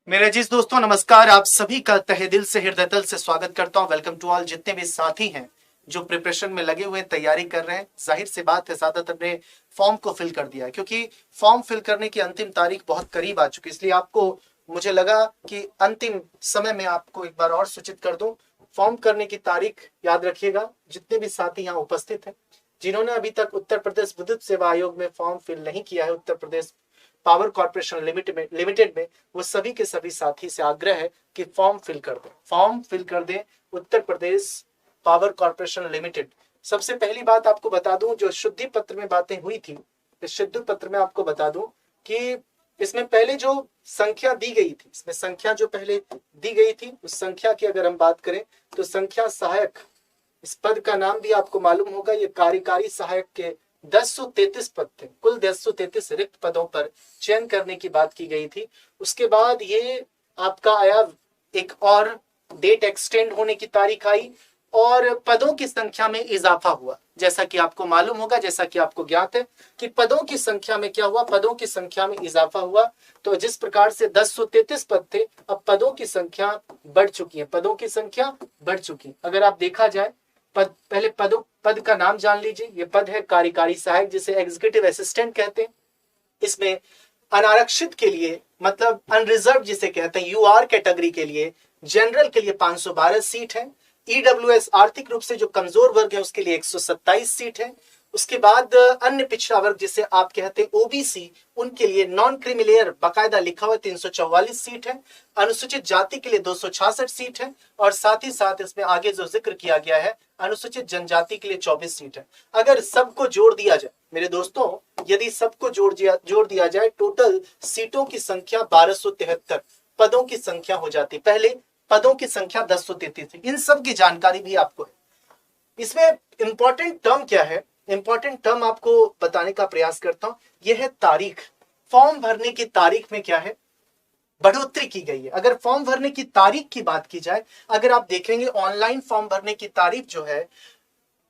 मेरे अजीज दोस्तों नमस्कार। आप सभी का तहे दिल से हृदय तल से स्वागत करता हूं। Welcome to all. जितने भी साथी हैं जो प्रिपरेशन में लगे हुए हैं, तैयारी कर रहे हैं, जाहिर सी बात है ज्यादातर ने फॉर्म को फिल कर दिया है, क्योंकि फॉर्म फिल करने की अंतिम तारीख बहुत करीब आ चुकी है। इसलिए आपको मुझे लगा कि अंतिम समय में आपको एक बार और सूचित कर दूं। फॉर्म करने की तारीख याद रखिएगा। जितने भी साथी यहाँ उपस्थित हैं, जिन्होंने अभी तक उत्तर प्रदेश विद्युत सेवा आयोग में फॉर्म फिल नहीं किया है, Uttar Pradesh power corporation limited में, वो सभी के सभी साथी से आग्रह है कि फॉर्म फिल कर दें। फॉर्म फिल कर दें Uttar Pradesh power corporation limited. सबसे पहली बात आपको बता दूं, जो शुद्धि पत्र में बातें हुई थी, इस शुद्धि पत्र में आपको बता दूं कि इसमें पहले जो संख्या दी गई थी, इसमें संख्या जो पहले दी गई थी, उस संख्या की अगर हम बात करें तो संख्या सहायक, इस पद का नाम भी आपको मालूम होगा, ये कार्यकारी सहायक के 1033 पद थे। कुल 1033 रिक्त पदों पर चयन करने की बात की गई थी। उसके बाद ये आपका आया, एक और डेट एक्सटेंड होने की तारीख आई और पदों की संख्या में इजाफा हुआ। जैसा कि आपको मालूम होगा, जैसा कि आपको ज्ञात है कि पदों की संख्या में क्या हुआ, पदों की संख्या में इजाफा हुआ। तो जिस प्रकार से 1033 पद थे, अब पदों की संख्या बढ़ चुकी है, पदों की संख्या बढ़ चुकी। अगर आप देखा जाए, पहले पद का नाम जान लीजिए। ये पद है कार्यकारी सहायक, जिसे एग्जीक्यूटिव असिस्टेंट कहते हैं। इसमें अनारक्षित के लिए, मतलब अनरिजर्व जिसे कहते हैं, यूआर कैटेगरी के लिए, जनरल के लिए 512 सीट है। ईडब्ल्यूएस आर्थिक रूप से जो कमजोर वर्ग है उसके लिए 127 सीट है। उसके बाद अन्य पिछड़ा वर्ग जिसे आप कहते हैं ओबीसी, उनके लिए नॉन क्रीमिलेयर बाकायदा लिखा हुआ 344 सीट है। अनुसूचित जाति के लिए 266 सीट है। और साथ ही साथ इसमें आगे जो जिक्र किया गया है, अनुसूचित जनजाति के लिए 24 सीट है। अगर सबको जोड़ दिया जाए मेरे दोस्तों, यदि सबको जोड़ दिया जाए, टोटल सीटों की संख्या 1273 पदों की संख्या हो जाती। पहले पदों की संख्या 1033 थी। इन सब की जानकारी भी आपको है। इसमें इंपॉर्टेंट टर्म क्या है, इंपॉर्टेंट टर्म आपको बताने का प्रयास करता हूं। यह है तारीख। फॉर्म भरने की तारीख में क्या है, बढ़ोतरी की गई है। अगर फॉर्म भरने की तारीख की बात की जाए, अगर आप देखेंगे ऑनलाइन फॉर्म भरने की तारीख जो है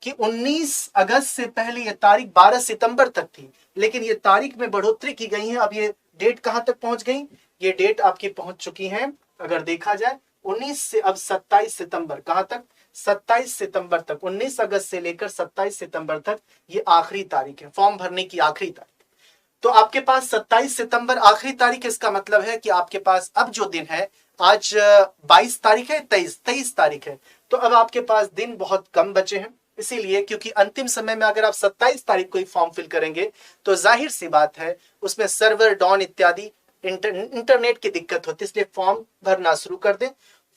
कि 19 अगस्त से पहले यह तारीख 12 सितंबर तक थी, लेकिन यह तारीख में बढ़ोतरी की गई है। अब ये डेट कहां तक पहुंच गई, ये डेट आपकी पहुंच चुकी है, अगर देखा जाए 19 से अब 27 सितंबर, कहां तक, 27 सितंबर तक। 19 अगस्त से लेकर 27 सितंबर तक ये आखिरी तारीख है, फॉर्म भरने की आखिरी तारीख। तो आपके पास 27 सितंबर आखिरी तारीख, इसका मतलब है कि आपके पास अब जो दिन है, आज 22 तारीख है, 23 तारीख है, तो अब आपके पास दिन बहुत कम बचे हैं। इसीलिए क्योंकि अंतिम समय में अगर आप 27 तारीख को ही फॉर्म फिल करेंगे तो जाहिर सी बात है उसमें सर्वर डाउन इत्यादि इंटरनेट की दिक्कत होती है। इसलिए फॉर्म भरना शुरू कर दें।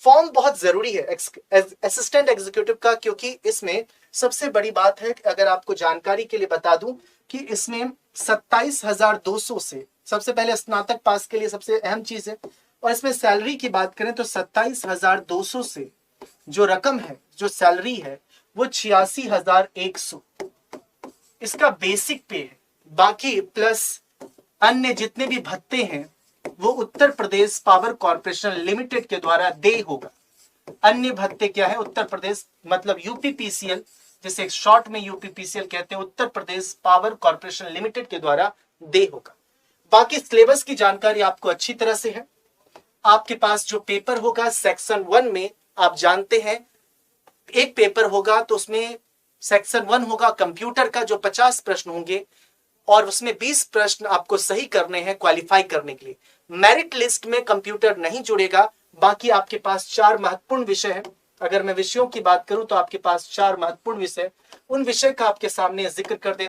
फॉर्म बहुत जरूरी है असिस्टेंट एग्जीक्यूटिव का, क्योंकि इसमें सबसे बड़ी बात है, अगर आपको जानकारी के लिए बता दूं कि इसमें 27,200 से, सबसे पहले स्नातक पास के लिए सबसे अहम चीज है। और इसमें सैलरी की बात करें तो 27,200 से जो रकम है, जो सैलरी है, वो 86,100 इसका बेसिक पे है। बाकी प्लस अन्य जितने भी भत्ते हैं वो Uttar Pradesh power corporation limited के द्वारा देय होगा। अन्य भत्ते क्या है, उत्तर प्रदेश मतलब यूपीपीसीएल, जिसे शॉर्ट में यूपीपीसीएल कहते हैं, Uttar Pradesh power corporation limited के द्वारा देय होगा। बाकी सिलेबस की जानकारी आपको अच्छी तरह से है। आपके पास जो पेपर होगा सेक्शन 1 में, आप जानते हैं एक पेपर होगा, तो उसमें सेक्शन 1 होगा कंप्यूटर का, जो 50 प्रश्न होंगे और उसमें 20 प्रश्न आपको सही करने हैं क्वालिफाई करने के लिए। मेरिट लिस्ट में कंप्यूटर नहीं जुड़ेगा। बाकी आपके पास 4 महत्वपूर्ण विषय हैं। अगर मैं विषयों की बात करूं तो आपके पास 4 महत्वपूर्ण विषय, उन विषय का आपके सामने जिक्र कर देता